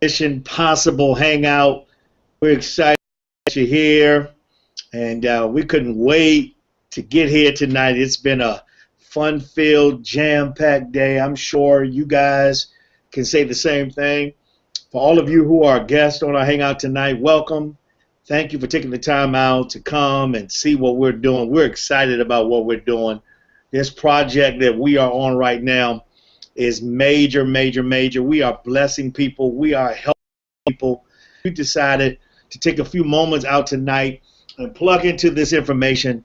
Mission Possible Hangout. We're excited that you're here, and we couldn't wait to get here tonight. It's been a fun-filled, jam-packed day. I'm sure you guys can say the same thing. For all of you who are guests on our Hangout tonight, welcome. Thank you for taking the time out to come and see what we're doing. We're excited about what we're doing. This project that we are on right now is major, major, major. We are blessing people. We are helping people. We decided to take a few moments out tonight and plug into this information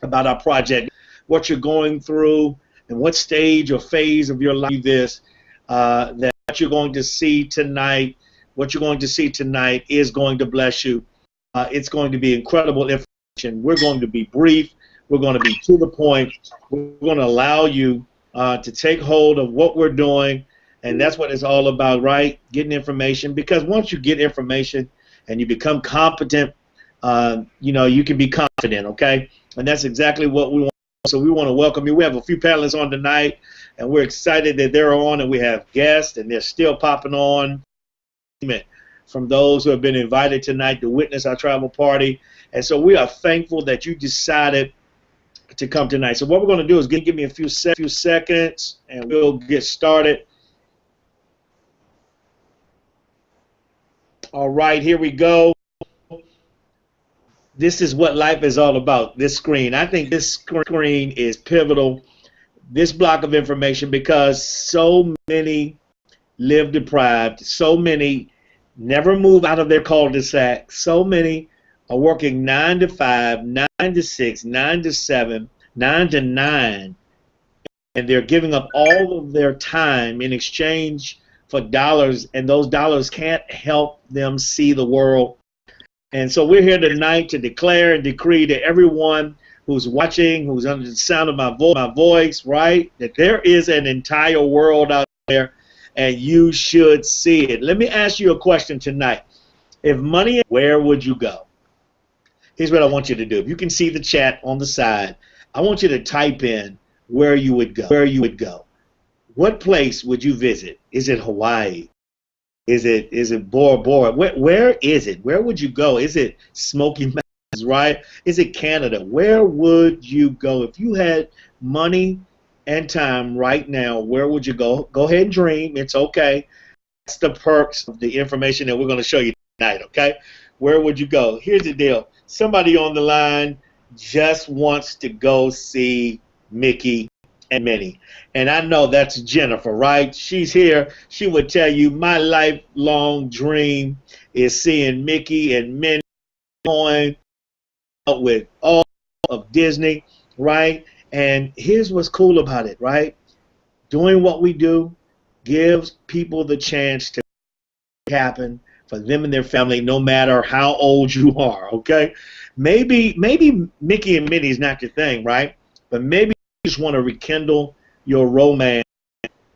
about our project, what you're going through, and what stage or phase of your life this, that what you're going to see tonight, is going to bless you. It's going to be incredible information. We're going to be brief. We're going to be to the point. We're going to allow you to take hold of what we're doing, and that's what it's all about, right? Getting information, because once you get information and you become competent, you can be confident, okay? And that's exactly what we want. So we want to welcome you. We have a few panelists on tonight, and we're excited that they're on, and we have guests, and they're still popping on from those who have been invited tonight to witness our travel party. And so we are thankful that you decided to come tonight. So what we're going to do is give me a few seconds, and we'll get started. All right, here we go. This is what life is all about, this screen. I think this screen is pivotal, this block of information, because so many live deprived, so many never move out of their cul-de-sac, so many are working 9 to 5, 9 to 6, 9 to 7, 9 to 9, and they're giving up all of their time in exchange for dollars, and those dollars can't help them see the world. And so we're here tonight to declare and decree to everyone who's watching, who's under the sound of my voice, right, that there is an entire world out there, and you should see it. Let me ask you a question tonight. If money, where would you go? Here's what I want you to do. If you can see the chat on the side, I want you to type in where you would go. Where you would go. What place would you visit? Is it Hawaii? Is it Bora Bora? Where is it? Where would you go? Is it Smoky Mountains, right? Is it Canada? Where would you go? If you had money and time right now, where would you go? Go ahead and dream. It's okay. That's the perks of the information that we're going to show you tonight, okay? Where would you go? Here's the deal. Somebody on the line just wants to go see Mickey and Minnie. And I know that's Jennifer, right? She's here. She would tell you my lifelong dream is seeing Mickey and Minnie going out with all of Disney, right? And here's what's cool about it, right? Doing what we do gives people the chance to happen for them and their family, no matter how old you are, okay? Maybe Mickey and Minnie is not your thing, right? But maybe you just want to rekindle your romance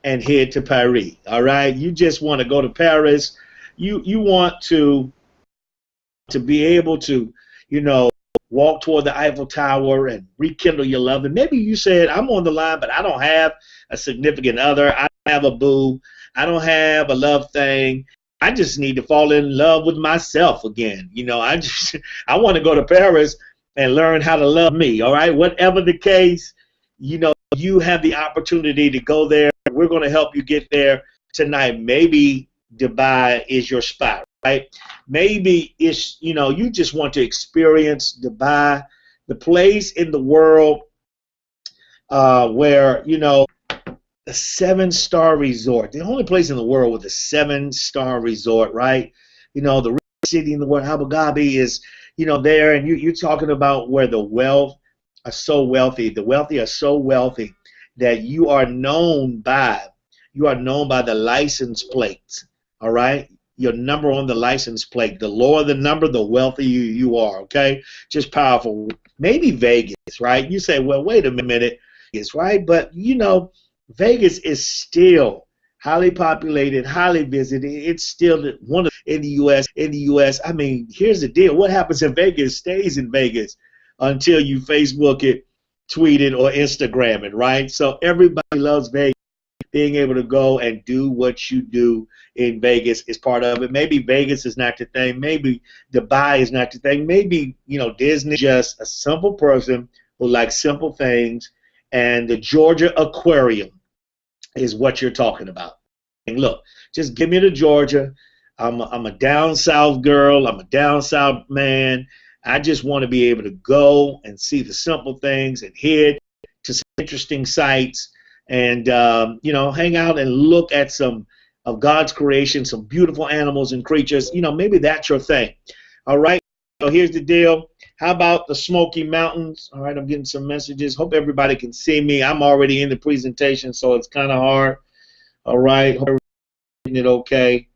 and head to Paris, all right? You just want to go to Paris. You want to be able to, walk toward the Eiffel Tower and rekindle your love. And maybe you said, I'm on the line, but I don't have a significant other. I don't have a boo. I don't have a love thing. I just need to fall in love with myself again. I want to go to Paris and learn how to love me, all right? Whatever the case, you have the opportunity to go there. We're going to help you get there tonight. Maybe Dubai is your spot, right? Maybe it's, you just want to experience Dubai, the place in the world where, a 7-star resort, the only place in the world with a 7-star resort, right? The richest city in the world, Abu Dhabi, is, there, and you're talking about where the wealth are so wealthy. The wealthy are so wealthy that you are known by the license plates, all right? Your number on the license plate. The lower the number, the wealthier you are, okay? Just powerful. Maybe Vegas, right? You say, well, wait a minute, it's right, but Vegas is still highly populated, highly visited. It's still one of in the U.S. I mean, here's the deal. What happens in Vegas stays in Vegas until you Facebook it, tweet it, or Instagram it, right? So everybody loves Vegas. being able to go and do what you do in Vegas is part of it. Maybe Vegas is not the thing. Maybe Dubai is not the thing. Maybe, Disney is just a simple person who likes simple things, and the Georgia Aquarium is what you're talking about. And look, just give me to Georgia. I'm a down south girl. I'm a down south man. I just want to be able to go and see the simple things and head to some interesting sites and, hang out and look at some of God's creation, some beautiful animals and creatures. Maybe that's your thing. All right. So here's the deal. How about the Smoky Mountains? All right. I'm getting some messages. Hope everybody can see me. I'm already in the presentation, so it's kind of hard. All right. Hope everybody's getting it okay.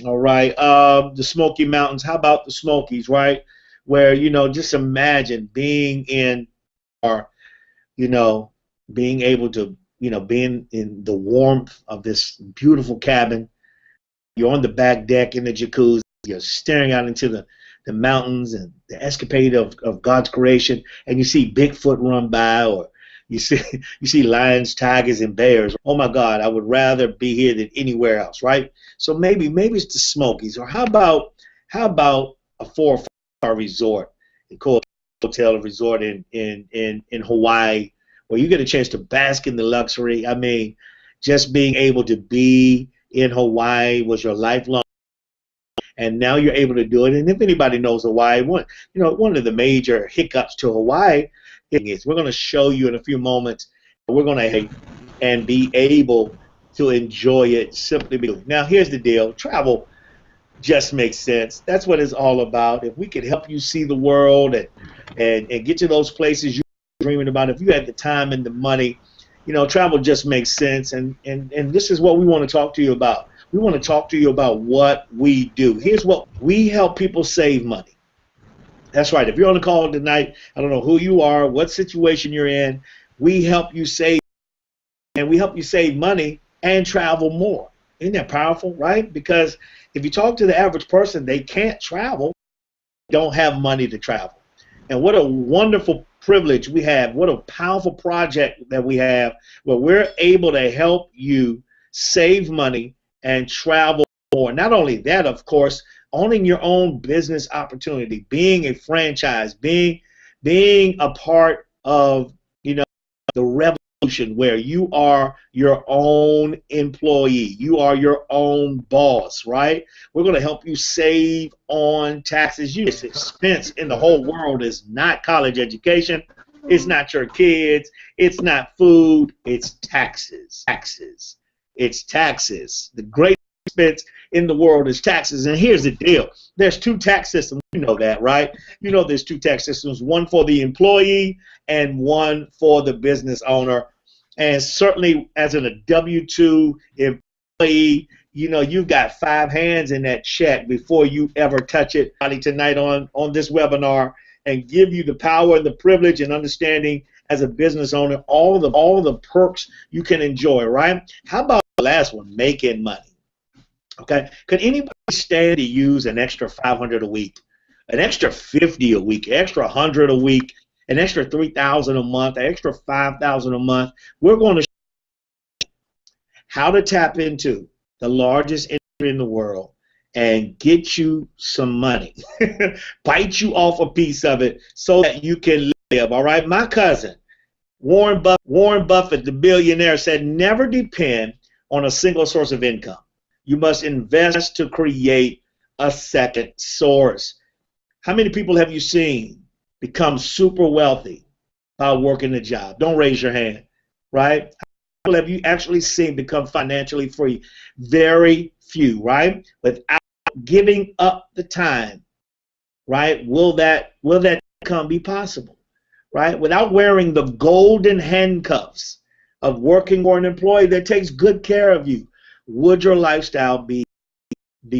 All right. The Smoky Mountains. How about the Smokies, right? Where, just imagine being in, or, being able to, being in the warmth of this beautiful cabin. You're on the back deck in the jacuzzi. You're staring out into the mountains and the escapade of God's creation, and you see Bigfoot run by, or you see lions, tigers, and bears. Oh my God, I would rather be here than anywhere else, right? So maybe it's the Smokies, or how about a 4 or 5 star resort, a hotel resort in Hawaii, where you get a chance to bask in the luxury. I mean, just being able to be in Hawaii was your lifelong, and now you're able to do it. And if anybody knows Hawaii, one of the major hiccups to Hawaii is, we're going to show you in a few moments, we're going to and be able to enjoy it simply because. Now here's the deal. Travel just makes sense. That's what it's all about. If we could help you see the world and get to those places you're dreaming about, if you had the time and the money, travel just makes sense. And this is what we want to talk to you about. We want to talk to you about what we do. Here's what we help people save money. That's right. If you're on the call tonight, I don't know who you are, what situation you're in, we help you save, and we help you save money and travel more. Isn't that powerful, right? Because if you talk to the average person, they can't travel, don't have money to travel. And what a wonderful privilege we have. What a powerful project that we have, where we're able to help you save money and travel more. Not only that, of course, owning your own business opportunity, being a franchise, being a part of, the revolution, where you are your own employee, you are your own boss, right? We're going to help you save on taxes. This expense in the whole world is not college education, it's not your kids, it's not food, it's taxes. It's taxes. The great expense in the world is taxes. And here's the deal. There's 2 tax systems. You know that, right? There's 2 tax systems, one for the employee and one for the business owner. And certainly as a W-2 employee, you've got 5 hands in that check before you ever touch it. Tonight on this webinar, and give you the power and the privilege and understanding as a business owner, all the perks you can enjoy, right? How about the last one, making money? Okay, could anybody stand to use an extra $500 a week, an extra $50 a week, extra $100 a week, an extra $3,000 a month, an extra $5,000 a month? We're going to show you how to tap into the largest industry in the world and get you some money, bite you off a piece of it so that you can live. All right, my cousin Warren Buffett, the billionaire, said never depend on a single source of income. You must invest to create a second source. How many people have you seen become super wealthy by working a job? Don't raise your hand, right? How many people have you actually seen become financially free? Very few, right? Without giving up the time, right? Will that income be possible, right? Without wearing the golden handcuffs of working for an employee that takes good care of you, would your lifestyle be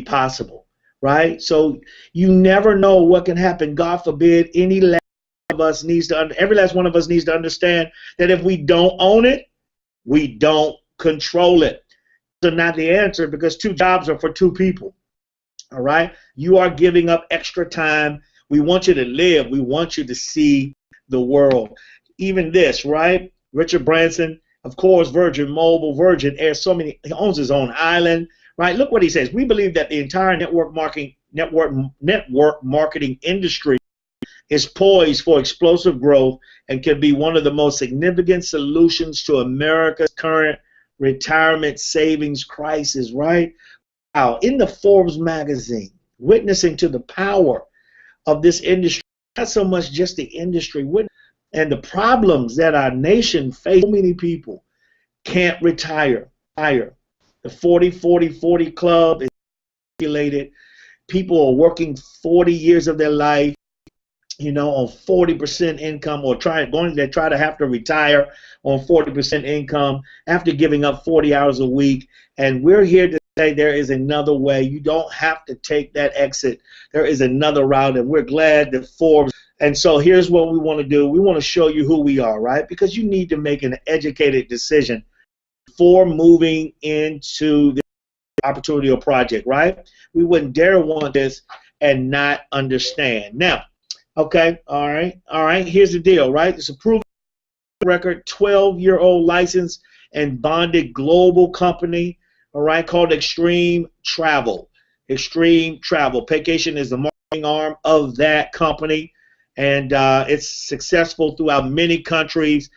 possible, right? So you never know what can happen. God forbid, every last one of us needs to understand that if we don't own it, we don't control it. Those are not the answer, because 2 jobs are for 2 people. All right? You are giving up extra time. We want you to live. We want you to see the world. Even this, right? Richard Branson, Of course, Virgin Mobile, Virgin Air, so many, he owns his own island, right? Look what he says. We believe that the entire network marketing industry is poised for explosive growth and can be one of the most significant solutions to America's current retirement savings crisis, right? Wow. In the Forbes magazine, witnessing to the power of this industry, not so much just the industry, and the problems that our nation faces. So many people can't retire. The 40-40-40 club is regulated. People are working 40 years of their life, on 40% income, or try to have to retire on 40% income after giving up 40 hours a week. And we're here to say there is another way. You don't have to take that exit. There is another route, and we're glad that Forbes. And so here's what we want to do. We want to show you who we are, right? Because you need to make an educated decision before moving into this opportunity or project, right? We wouldn't dare want this and not understand. Now, okay, all right. Here's the deal, right? It's a proven record, 12-year-old license and bonded global company, all right, called Extreme Travel. Extreme Travel. Vacation is the marketing arm of that company, and it's successful throughout many countries.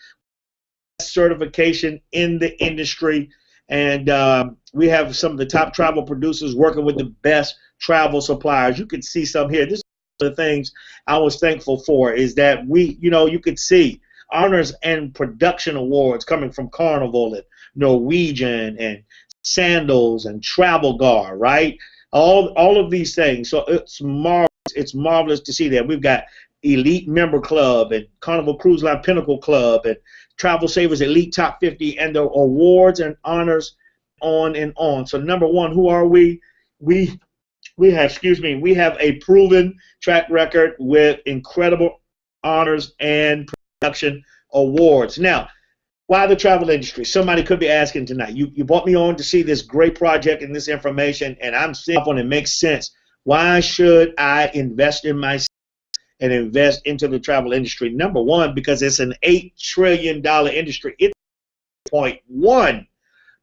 Certification in the industry, and we have some of the top travel producers working with the best travel suppliers. You can see some here. This is one of the things I was thankful for, is that you could see honors and production awards coming from Carnival and Norwegian and Sandals and Travel Guard, right? All of these things. So it's marvelous. It's marvelous to see that. We've got Elite Member Club and Carnival Cruise Line Pinnacle Club and Travel Savers Elite Top 50, and the awards and honors on and on. So number one, who are we? We have a proven track record with incredible honors and production awards. Now, why the travel industry? Somebody could be asking tonight. You brought me on to see this great project and this information, and I'm seeing it makes sense. Why should I invest in myself and invest into the travel industry? Number one, because it's an $8 trillion industry. It's a $1.1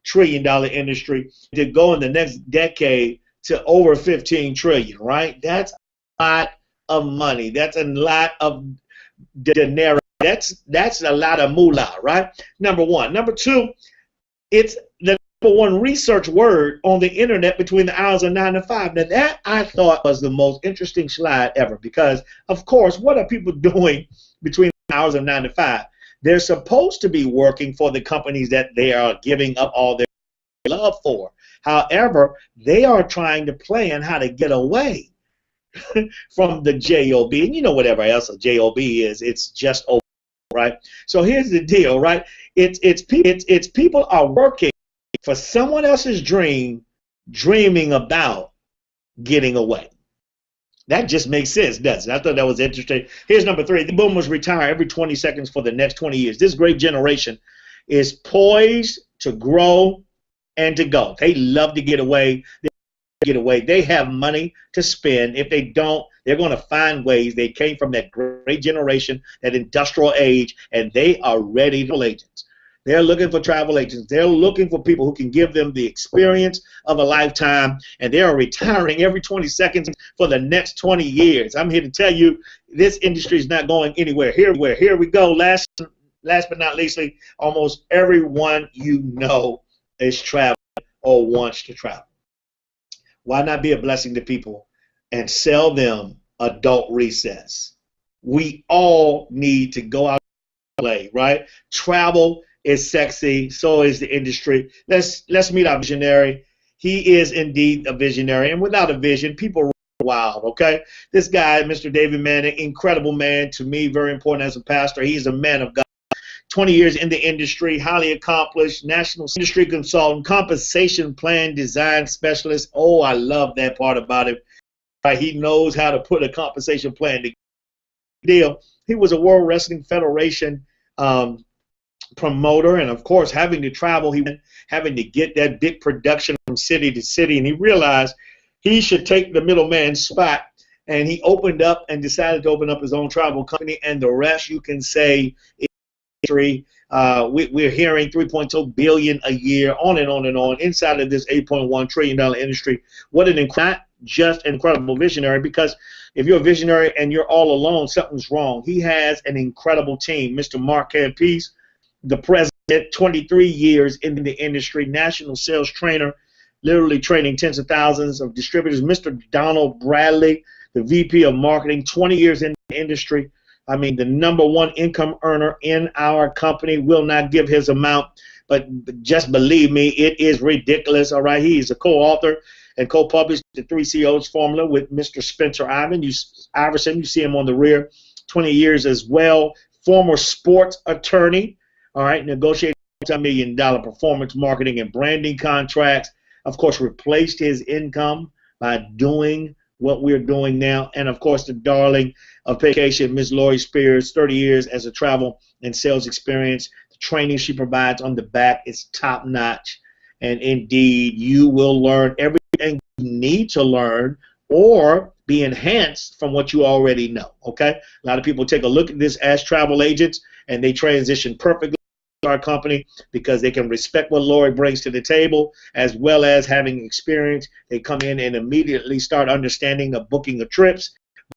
trillion industry to go in the next decade to over 15 trillion, right? That's a lot of money. That's a lot of dinero. That's a lot of moolah, right? Number one. Number two, it's the number one research word on the internet between the hours of 9 and 5. Now that I thought was the most interesting slide ever, because of course, what are people doing between the hours of 9 and 5? They're supposed to be working for the companies that they are giving up all their love for. However, they are trying to plan how to get away from the job, and whatever else a job is, it's just over, right? So here's the deal, right? It's people are working for someone else's dreaming about getting away. That just makes sense, doesn't it? I thought that was interesting. Here's number three. The boomers retire every 20 seconds for the next 20 years. This great generation is poised to grow and to go. They love to get away. They have money to spend. If they don't, they're going to find ways. They came from that great generation, that industrial age, and they are ready to agents. They're looking for travel agents. They're looking for people who can give them the experience of a lifetime, and they are retiring every 20 seconds for the next 20 years. I'm here to tell you, this industry is not going anywhere. Here we go. Last but not leastly, almost everyone is traveling or wants to travel. Why not be a blessing to people and sell them adult recess? We all need to go out and play, right? Travel is sexy, so is the industry. Let's meet our visionary. He is indeed a visionary, and without a vision, people run wild, okay? This guy, Mr. David Manning, incredible man to me, very important as a pastor. He's a man of God. 20 years in the industry, highly accomplished, national industry consultant, compensation plan design specialist. Oh, I love that part about him. Right, he knows how to put a compensation plan together. He was a World Wrestling Federation promoter, and of course, having to travel, having to get that big production from city to city, and he realized he should take the middleman spot, and he opened up and decided to open up his own travel company, and the rest, you can say, industry. We're hearing 3.2 billion a year, on and on and on, inside of this $8.1 trillion industry. What an not just incredible visionary, because if you're a visionary and you're all alone, something's wrong. He has an incredible team. Mr. Mark Campese, the president, 23 years in the industry, national sales trainer, literally training tens of thousands of distributors. Mr. Donald Bradley, the VP of marketing, 20 years in the industry. I mean, the #1 income earner in our company. Will not give his amount, but just believe me, it is ridiculous. All right, he is a co-author and co-published the 3 CEOs formula with Mr. Spencer Iverson. You see him on the rear. 20 years as well. Former sports attorney. All right, negotiated multi-million-dollar performance marketing and branding contracts. Of course, replaced his income by doing what we're doing now. And of course, the darling of vacation, Ms. Lori Spears, 30 years as a travel and sales experience. The training she provides on the back is top notch. And indeed, you will learn everything you need to learn or be enhanced from what you already know. Okay? A lot of people take a look at this as travel agents and they transition perfectly to our company because they can respect what Lori brings to the table, as well as having experience. They come in and immediately start understanding the booking of trips,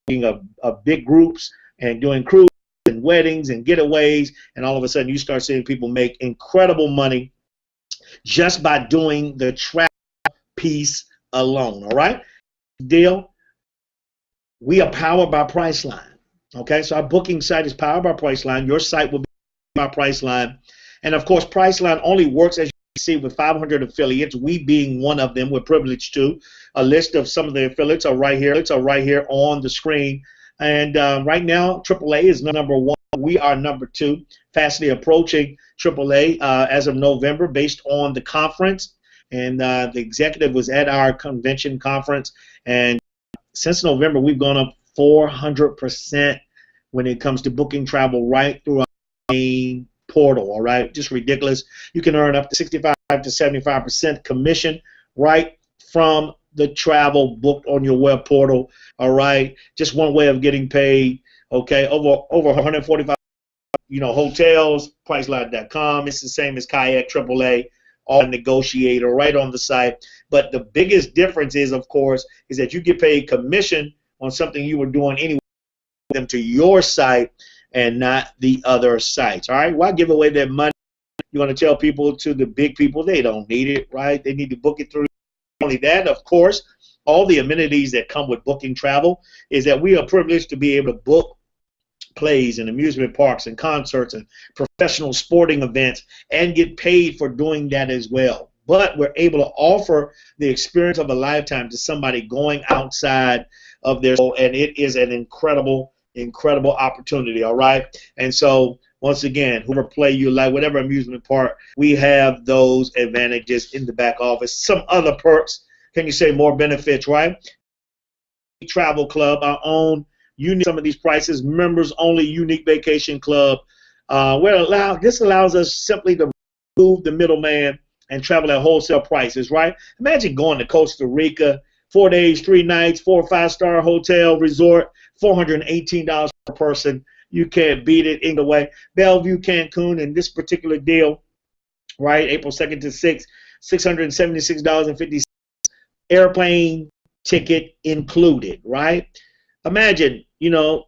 booking of big groups, and doing cruises and weddings and getaways, and all of a sudden you start seeing people make incredible money just by doing the travel piece alone. All right? Deal. We are powered by Priceline. Okay, so our booking site is powered by Priceline. Your site will be powered by Priceline. And of course, Priceline only works, as you see, with 500 affiliates, we being one of them. We're privileged to. A list of some of the affiliates are right here. It's right here on the screen. And right now, AAA is #1. We are #2, fastly approaching AAA as of November, based on the conference. And the executive was at our convention conference. And since November, we've gone up 400% when it comes to booking travel right through our main portal. All right, just ridiculous. You can earn up to 65 to 75% commission right from the travel booked on your web portal. All right, just one way of getting paid. Okay, over 145 hotels. Priceline.com. It's the same as Kayak, AAA, all negotiator right on the site. But the biggest difference is, of course, is that you get paid commission on something you were doing anyway, them to your site and not the other sites. All right, why give away that money? You want to tell people, to the big people, they don't need it, right? They need to book it through. Not only that, of course, all the amenities that come with booking travel is that we are privileged to be able to book plays and amusement parks and concerts and professional sporting events and get paid for doing that as well. But we're able to offer the experience of a lifetime to somebody going outside of their soul, and it is an incredible opportunity. All right, and so once again, whoever play you like, whatever amusement park, we have those advantages in the back office. Some other perks, can you say more benefits, right? Travel Club, our own unique, some of these prices, members only unique vacation club. This allows us simply to remove the middleman and travel at wholesale prices, right? Imagine going to Costa Rica, 4 days, 3 nights, 4 or 5-star hotel resort, $418 per person. You can't beat it either way. Bellevue, Cancun, in this particular deal, right, April 2nd to 6th, $676.50, airplane ticket included, right? Imagine,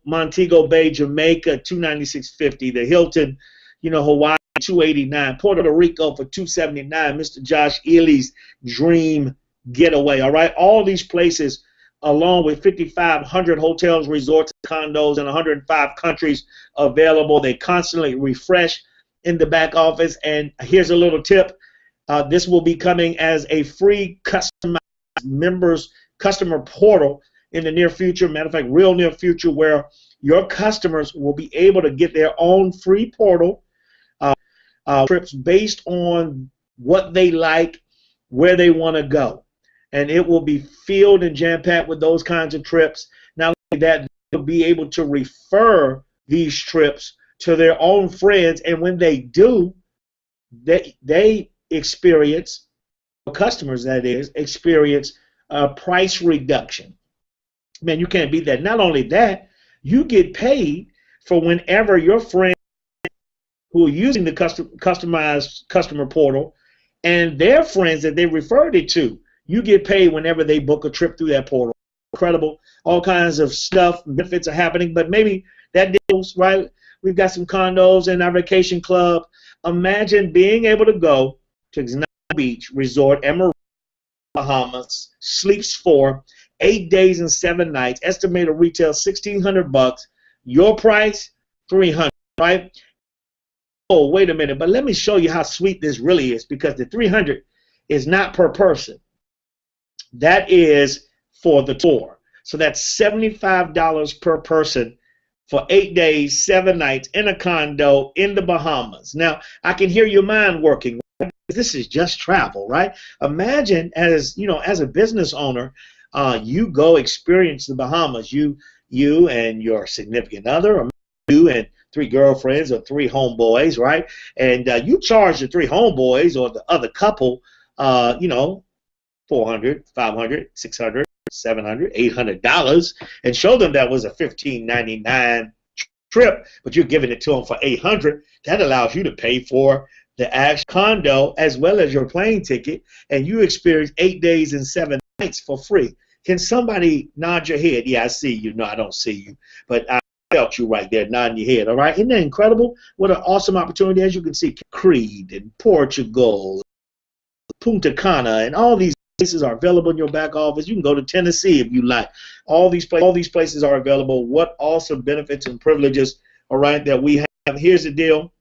Montego Bay, Jamaica, $296.50, the Hilton, Hawaii, $289, Puerto Rico for $279, Mr. Josh Ely's dream getaway. All right, all these places, along with 5,500 hotels, resorts, condos in 105 countries available. They constantly refresh in the back office. And here's a little tip: this will be coming as a free customized members customer portal in the near future. Matter of fact, real near future, where your customers will be able to get their own free portal trips based on what they like, where they want to go. And it will be filled and jam-packed with those kinds of trips. Not only that, they'll be able to refer these trips to their own friends, and when they do, they experience, customers that is, experience a price reduction. Man, you can't beat that. Not only that, you get paid for whenever your friend who are using the customized customer portal, and their friends that they referred it to. You get paid whenever they book a trip through that portal. Incredible. All kinds of stuff, benefits are happening, but maybe that deals, right? We've got some condos in our vacation club. Imagine being able to go to Exotic Beach Resort and Marina, Bahamas, sleeps for 8 days and 7 nights, estimated retail $1,600. Your price, $300, right? Oh, wait a minute, but let me show you how sweet this really is, because the $300 is not per person. That is for the tour. So that's $75 per person for 8 days, 7 nights in a condo in the Bahamas. Now, I can hear your mind working. This is just travel, right? Imagine, as you know, as a business owner, you go experience the Bahamas. You and your significant other, or you and 3 girlfriends or 3 homeboys, right? And you charge the 3 homeboys or the other couple, you know, $400, $500, $600, $700, $800, and show them that was a $1,599 trip, but you're giving it to them for $800. That allows you to pay for the actual condo as well as your plane ticket, and you experience 8 days and 7 nights for free. Can somebody nod your head? Yeah, I see you. No, I don't see you, but I felt you right there nodding your head. All right, isn't that incredible? What an awesome opportunity. As you can see, Crete and Portugal, Punta Cana, and all these places are available in your back office. You can go to Tennessee if you like. All these places are available. What awesome benefits and privileges, all right, that we have. Here's the deal.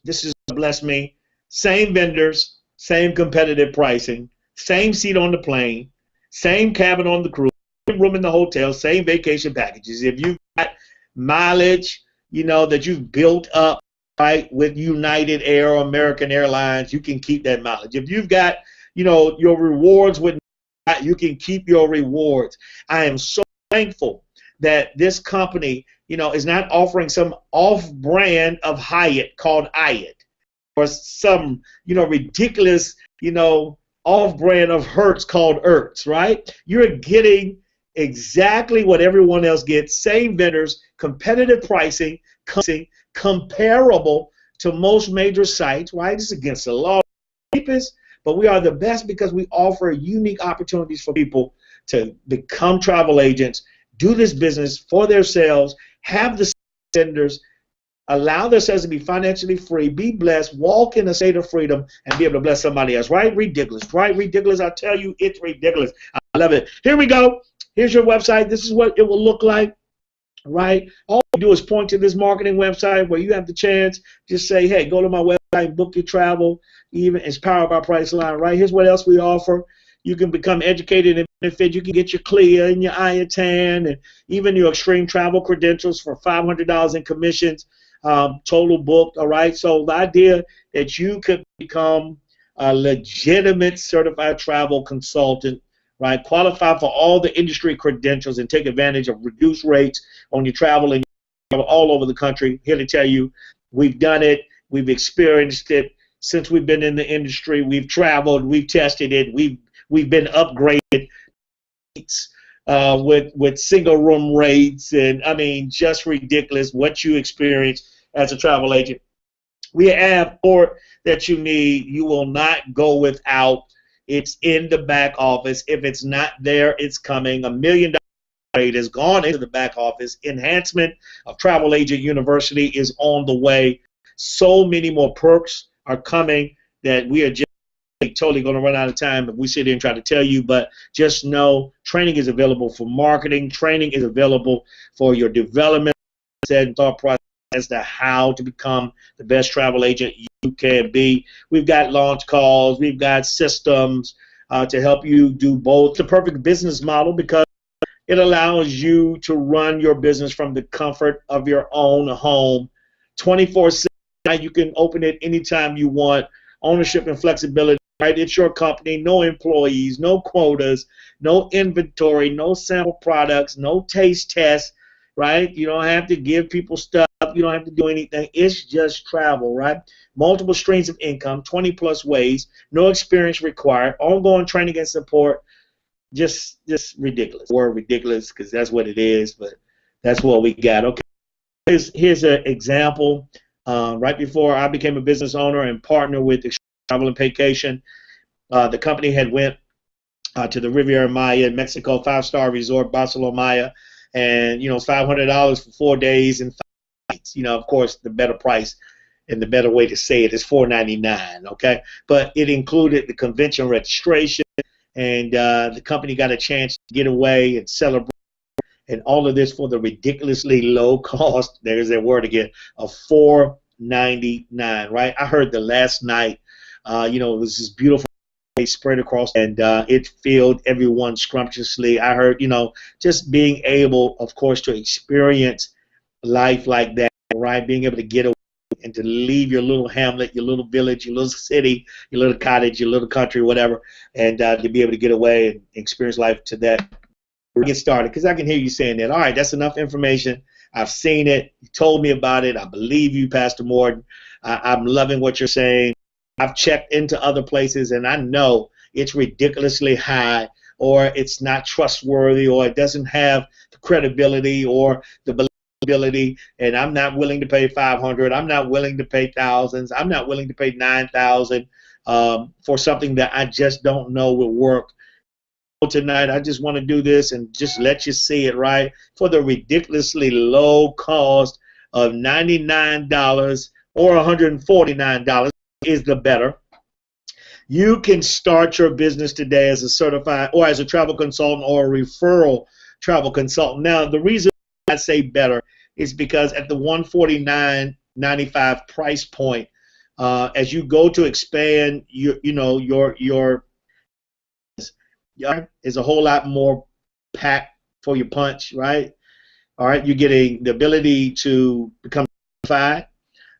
This is what blessed me. Same vendors, same competitive pricing, same seat on the plane, same cabin on the cruise, same room in the hotel, same vacation packages. If you've got mileage, you know, that you've built up, right, with United Air or American Airlines, you can keep that mileage. If you've got, you know, your rewards with, you can keep your rewards. I am so thankful that this company, you know, is not offering some off-brand of Hyatt called Hyatt, or some, you know, ridiculous, you know, off-brand of Hertz called Hertz, right? You're getting exactly what everyone else gets. Same vendors, competitive pricing, comparable to most major sites, right? It's against the law, but we are the best because we offer unique opportunities for people to become travel agents, do this business for themselves, have the vendors, allow themselves to be financially free, be blessed, walk in a state of freedom, and be able to bless somebody else. Right? Ridiculous. Right? Ridiculous. I tell you, it's ridiculous. I love it. Here we go. Here's your website. This is what it will look like. Right? All you do is point to this marketing website where you have the chance. Just say, hey, go to my website, book your travel. Even it's powered by Priceline. Right? Here's what else we offer. You can become educated and benefit. You can get your CLIA and your IATAN and even your extreme travel credentials for $500 in commissions, total booked. All right. So the idea that you could become a legitimate certified travel consultant, right? Qualify for all the industry credentials and take advantage of reduced rates on your travel and all over the country. Here to tell you, we've done it. We've experienced it since we've been in the industry. We've traveled. We've tested it. We've been upgraded with single room rates, and I mean, just ridiculous what you experience as a travel agent. We have support that you need. You will not go without. It's in the back office. If it's not there, it's coming. $1 million has gone into the back office. Enhancement of Travel Agent University is on the way. So many more perks are coming that we are just totally going to run out of time if we sit here and try to tell you, but just know training is available for marketing. Training is available for your development and thought process as to how to become the best travel agent you can be. We've got launch calls. We've got systems to help you do both. It's the perfect business model because it allows you to run your business from the comfort of your own home 24/7. You can open it anytime you want. Ownership and flexibility. Right, it's your company, no employees, no quotas, no inventory, no sample products, no taste tests, right? You don't have to give people stuff. You don't have to do anything. It's just travel, right? Multiple streams of income, 20+ ways, no experience required, ongoing training and support. Just ridiculous. Word ridiculous because that's what it is, but that's what we got. Okay, here's an example Right before I became a business owner and partner with Travel and Vacation, the company had went to the Riviera Maya in Mexico, 5-star resort, Barcelona Maya, and it's $500 for 4 days and 5 nights. Of course, the better price and the better way to say it is $499. Okay, but it included the convention registration, and the company got a chance to get away and celebrate, and all of this for the ridiculously low cost. There's that word again, of $499. Right? I heard the last night. It was this beautiful spread across, and it filled everyone scrumptiously. I heard, just being able, of course, to experience life like that, right? Being able to get away and to leave your little hamlet, your little village, your little city, your little cottage, your little country, whatever, and to be able to get away and experience life to that. We'll get started, because I can hear you saying that. All right, that's enough information. I've seen it. You told me about it. I believe you, Pastor Morton. I'm loving what you're saying. I've checked into other places, and I know it's ridiculously high, or it's not trustworthy, or it doesn't have the credibility or the believability, and I'm not willing to pay $500. I'm not willing to pay thousands. I'm not willing to pay $9,000 for something that I just don't know will work. Tonight, I just want to do this and just let you see it, right? For the ridiculously low cost of $99 or $149 is the better. You can start your business today as a certified or as a travel consultant or a referral travel consultant. Now, the reason I say better is because at the $149.95 price point, as you go to expand your is a whole lot more packed for your punch, right? All right, you're getting the ability to become certified.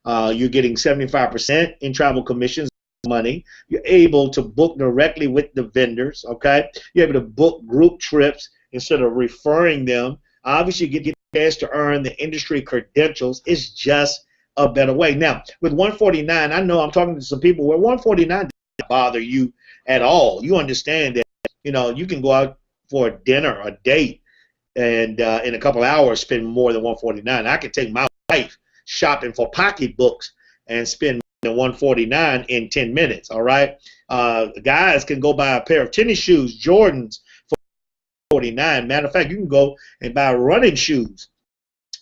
You're getting 75% in travel commissions money. You're able to book directly with the vendors, okay? You're able to book group trips instead of referring them. Obviously, you get a chance to earn the industry credentials. It's just a better way. Now, with $149, I know I'm talking to some people where $149 doesn't bother you at all. You understand that, you can go out for a dinner, a date, and in a couple hours spend more than $149. I could take my wife shopping for pocketbooks and spend $149 in 10 minutes. All right, guys can go buy a pair of tennis shoes, Jordans, for $149. Matter of fact, you can go and buy running shoes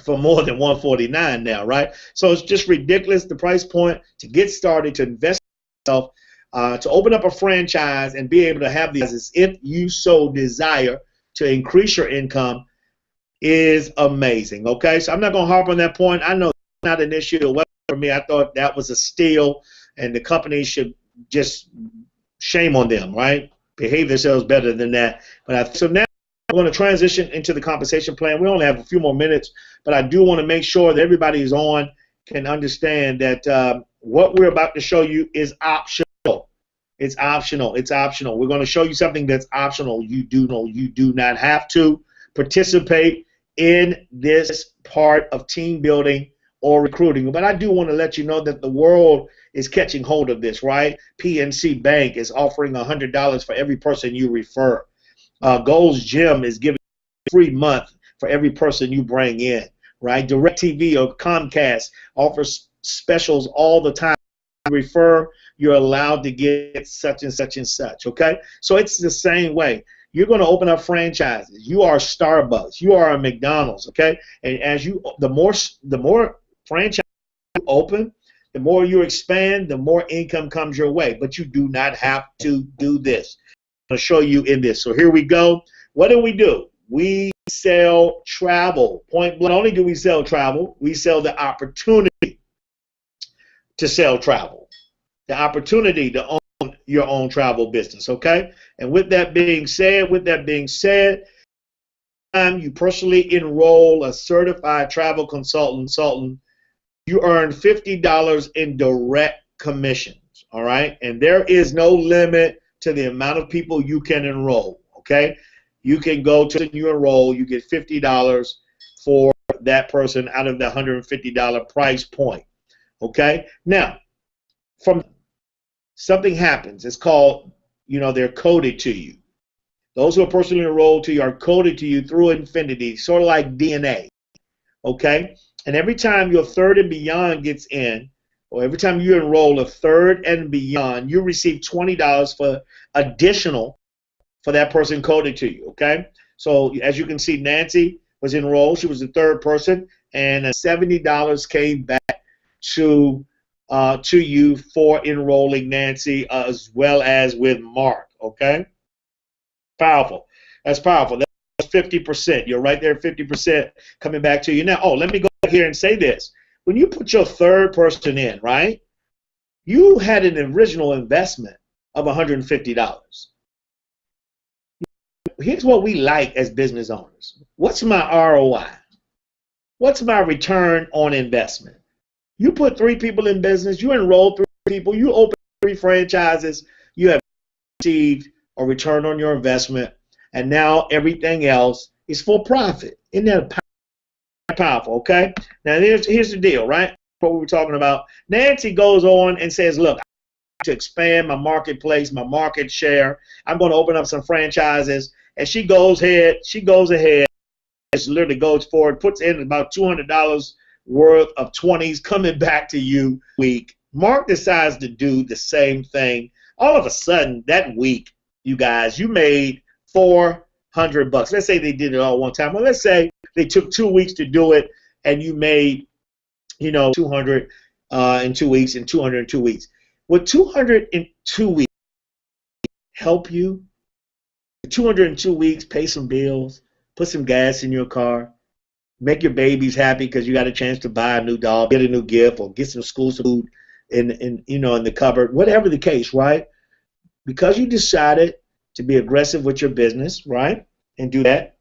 for more than $149 now, right? So it's just ridiculous, the price point to get started, to invest in yourself, to open up a franchise and be able to have these, if you so desire, to increase your income, is amazing. Okay, so I'm not going to harp on that point. I know it's not an issue for me. I thought that was a steal, and the company should just shame on them, right? Behave themselves better than that. But so now we're going to transition into the compensation plan. We only have a few more minutes, but I do want to make sure that everybody who's on can understand that what we're about to show you is optional. It's optional. It's optional. We're going to show you something that's optional. You do not have to participate in this part of team building or recruiting. But I do want to let you know that the world is catching hold of this, right? PNC Bank is offering $100 for every person you refer. Gold's Gym is giving a free month for every person you bring in, right? DirecTV or Comcast offers specials all the time. Refer, you're allowed to get such and such and such, okay? So it's the same way. You're going to open up franchises. You are Starbucks. You are a McDonald's, okay? And as the more franchise you open, the more you expand, the more income comes your way. But you do not have to do this. I'm going to show you in this. So here we go. What do? We sell travel. Point blank. Not only do we sell travel, we sell the opportunity to sell travel, the opportunity to own your own travel business, okay? And with that being said, you personally enroll a certified travel consultant, you earn $50 in direct commissions, all right? And there is no limit to the amount of people you can enroll, okay? You can go to you enroll, you get $50 for that person out of the $150 price point. Okay, now from something happens. It's called, they're coded to you. Those who are personally enrolled to you are coded to you through Infinity, sort of like DNA. Okay, And every time your third and beyond gets in, or every time you enroll a third and beyond, you receive $20 for additional for that person coded to you, okay? So as you can see, Nancy was enrolled. She was the third person, and $70 came back to you for enrolling Nancy, as well as with Mark, okay? Powerful. That's powerful. That's 50%. You're right there, 50% coming back to you. Now, let me go here and say this. When you put your third person in, right, you had an original investment of $150. Here's what we like as business owners. What's my ROI? What's my return on investment? You put 3 people in business, you enroll 3 people, you open 3 franchises, you have received a return on your investment, and now everything else is for profit. Isn't that powerful? Okay. Now here's the deal, right? What we were talking about. Nancy goes on and says, "Look, to expand my marketplace, my market share. I'm going to open up some franchises." And she goes ahead, she literally goes forward, puts in about $200 worth of 20s coming back to you week. Mark decides to do the same thing. All of a sudden, that week, you guys, you made $400. Let's say they did it all one time. Well, let's say they took 2 weeks to do it, and you made, 200 in 2 weeks and 200 in 2 weeks. Would 202 weeks help you? 202 weeks, pay some bills, put some gas in your car, make your babies happy because you got a chance to buy a new doll, get a new gift, or get some school food in the cupboard, whatever the case, right? Because you decided to be aggressive with your business, right, and do that,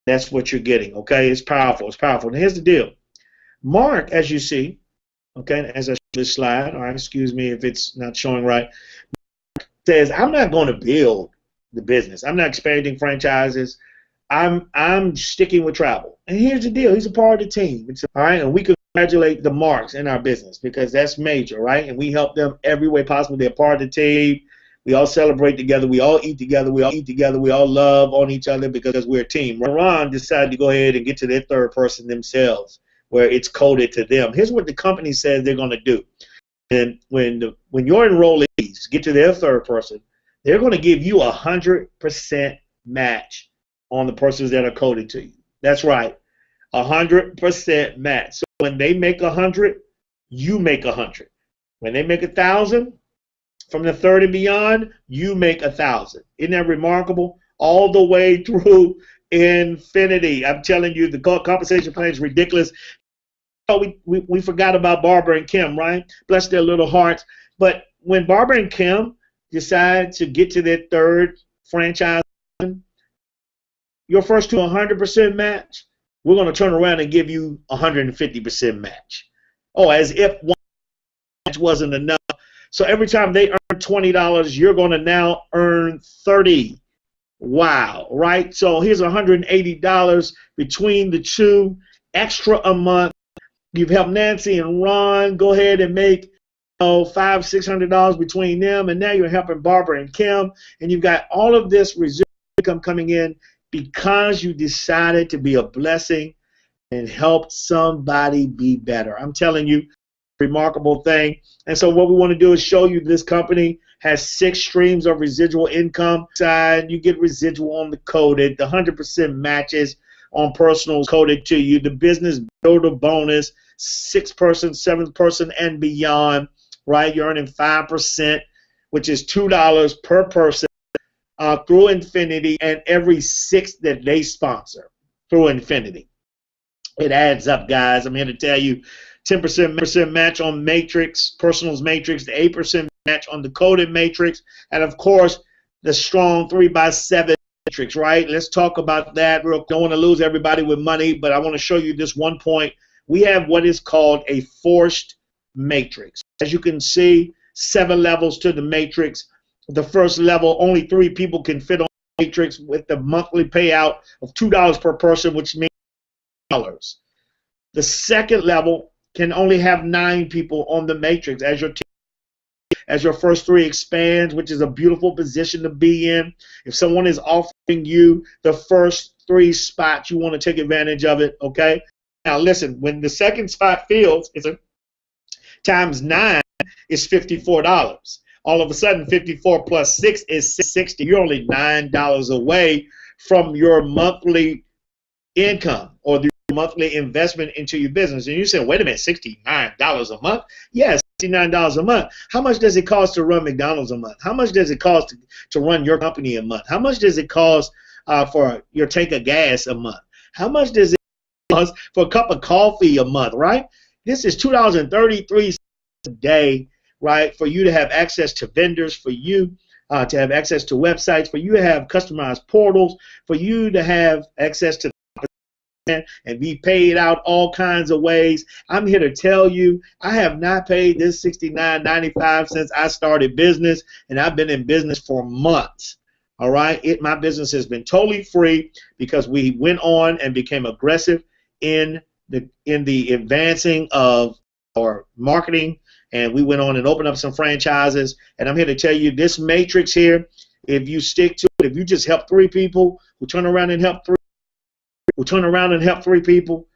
that's what you're getting, okay? It's powerful. It's powerful. And here's the deal. Mark, as you see, okay, as I show this slide, all right, excuse me if it's not showing right, says, I'm not going to build the business. I'm not expanding franchises. I'm sticking with travel. And here's the deal. He's a part of the team. All right, and we congratulate the Marks in our business because that's major, right? And we help them every way possible. They're part of the team. We all celebrate together. We all eat together. We all love on each other because we're a team. Ron decided to go ahead and get to their third person themselves, where it's coded to them. Here's what the company says they're going to do. And when your enrollees get to their third person, they're going to give you 100% match on the persons that are coded to you. That's right, 100% match. So when they make 100, you make 100. When they make 1,000, from the third and beyond, you make 1,000. Isn't that remarkable? All the way through infinity. I'm telling you, the compensation plan is ridiculous. We forgot about Barbara and Kim, right? Bless their little hearts. But when Barbara and Kim decide to get to their third franchise, your first two 100% match, we're going to turn around and give you 150% match. Oh, as if one match wasn't enough. So every time they earn $20, you're going to now earn $30. Wow, right? So here's $180 between the two, extra a month. You've helped Nancy and Ron go ahead and make $500-600 between them, and now you're helping Barbara and Kim, and you've got all of this residual income coming in because you decided to be a blessing and help somebody be better. I'm telling you, remarkable thing. And so what we want to do is show you this company has 6 streams of residual income. You get residual on the coded, the 100% matches on personals coded to you, the business builder bonus, 6th person, 7th person, and beyond, right? You're earning 5%, which is $2 per person through infinity, and every 6th that they sponsor through infinity. It adds up, guys. I'm here to tell you, 10% match on Matrix, Personals Matrix, the 8% match on the coded Matrix, and of course, the strong 3x7 Matrix, right? Let's talk about that real quick. Don't want to lose everybody with money, but I want to show you this one point. We have what is called a forced matrix. As you can see, 7 levels to the matrix. The first level, only 3 people can fit on the matrix with the monthly payout of $2 per person, which means $2. The second level can only have 9 people on the matrix as your team. As your first 3 expands, which is a beautiful position to be in. If someone is offering you the first 3 spots, you want to take advantage of it, okay? Now listen, when the second spot fills, it's a times 9 is $54. All of a sudden, 54 plus 6 is 60. You're only $9 away from your monthly income or the monthly investment into your business. And you say, wait a minute, $69 a month? Yes, $69 a month. How much does it cost to run McDonald's a month? How much does it cost to run your company a month? How much does it cost for your tank of gas a month? How much does it cost for a cup of coffee a month, right? This is $2.33 a day, right, for you to have access to vendors, for you to have access to websites, for you to have customized portals, for you to have access to and be paid out all kinds of ways. I'm here to tell you, I have not paid this $69.95 since I started business, and I've been in business for months. All right, my business has been totally free because we went on and became aggressive in the advancing of our marketing, and we went on and opened up some franchises. And I'm here to tell you, this matrix here, if you stick to it, if you just help 3 people who turn around and help 3, who turn around and help 3 people,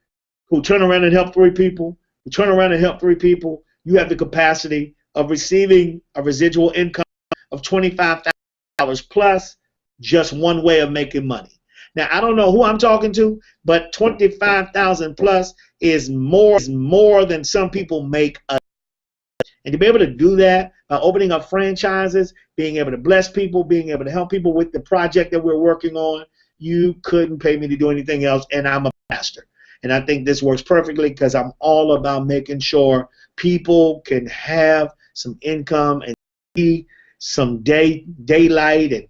who turn around and help 3 people, who turn around and help 3 people, you have the capacity of receiving a residual income of $25,000 plus just one way of making money. Now, I don't know who I'm talking to, but 25,000 plus is more than some people make a. And to be able to do that by opening up franchises, being able to bless people, being able to help people with the project that we're working on, you couldn't pay me to do anything else, and I'm a pastor. And I think this works perfectly because I'm all about making sure people can have some income and see some daylight and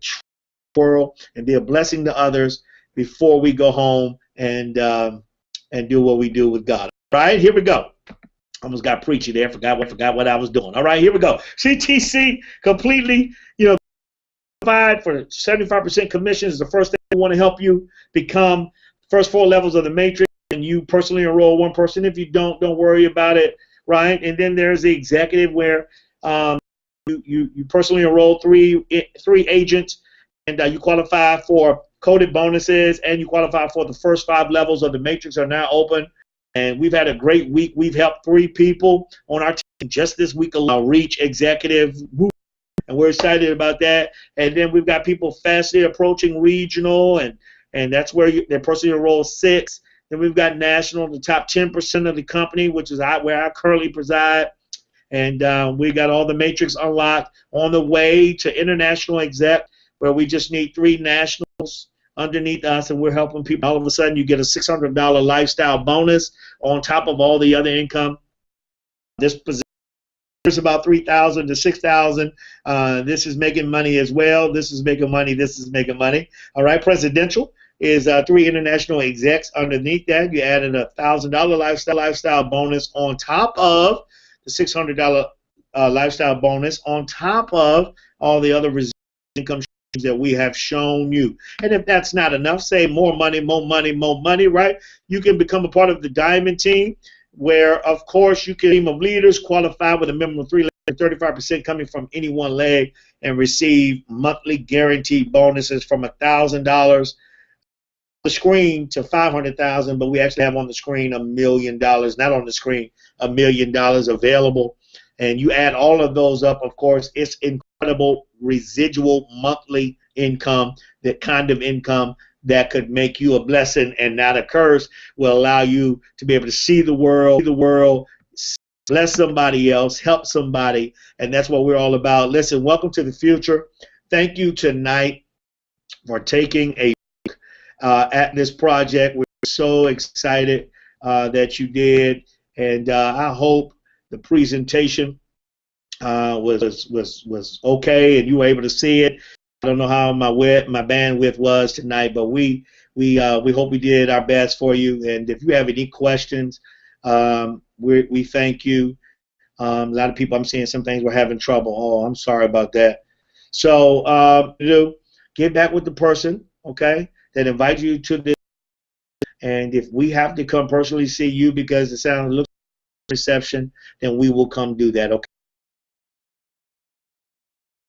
world and be a blessing to others before we go home and do what we do with God. All right, here we go. Almost got preachy there. Forgot what I was doing. All right, here we go. CTC completely, for 75% commissions is the first thing we want to help you become first 4 levels of the matrix, and you personally enroll 1 person. If you don't worry about it, right? And then there's the executive where you personally enroll 3 agents, and you qualify for coded bonuses, and you qualify for the first 5 levels of the matrix are now open. And we've had a great week. We've helped 3 people on our team just this week alone reach executive. And we're excited about that. And then we've got people fastly approaching regional, and that's where they're personally enroll 6. Then we've got national, the top 10% of the company, which is where I currently preside. And we got all the matrix unlocked on the way to international exec, where we just need 3 nationals underneath us, and we're helping people. All of a sudden, you get a $600 lifestyle bonus on top of all the other income. This position is about $3,000 to $6,000. This is making money as well. This is making money. This is making money. All right, presidential is 3 international execs underneath that. You added a $1,000 lifestyle bonus on top of the $600 lifestyle bonus on top of all the other income that we have shown you. And if that's not enough, say more money, more money, more money, right? You can become a part of the diamond team, where of course you can team of leaders qualify with a minimum of 3 legs, 35% coming from any 1 leg, and receive monthly guaranteed bonuses from $1,000 the screen to $500,000, but we actually have on the screen $1 million, not on the screen, $1 million available. And you add all of those up, of course, it's incredible residual monthly income, that kind of income that could make you a blessing and not a curse, will allow you to be able to see the world, bless somebody else, help somebody, and that's what we're all about. Listen, welcome to the future. Thank you tonight for taking a look at this project. We're so excited that you did, and I hope the presentation was okay and you were able to see it. I don't know how my bandwidth was tonight, but we hope we did our best for you. And if you have any questions, we thank you. A lot of people, I'm seeing some things were having trouble. Oh, I'm sorry about that. So get back with the person, okay, that invited you to this. And if we have to come personally see you because it looks reception, then we will come do that, okay?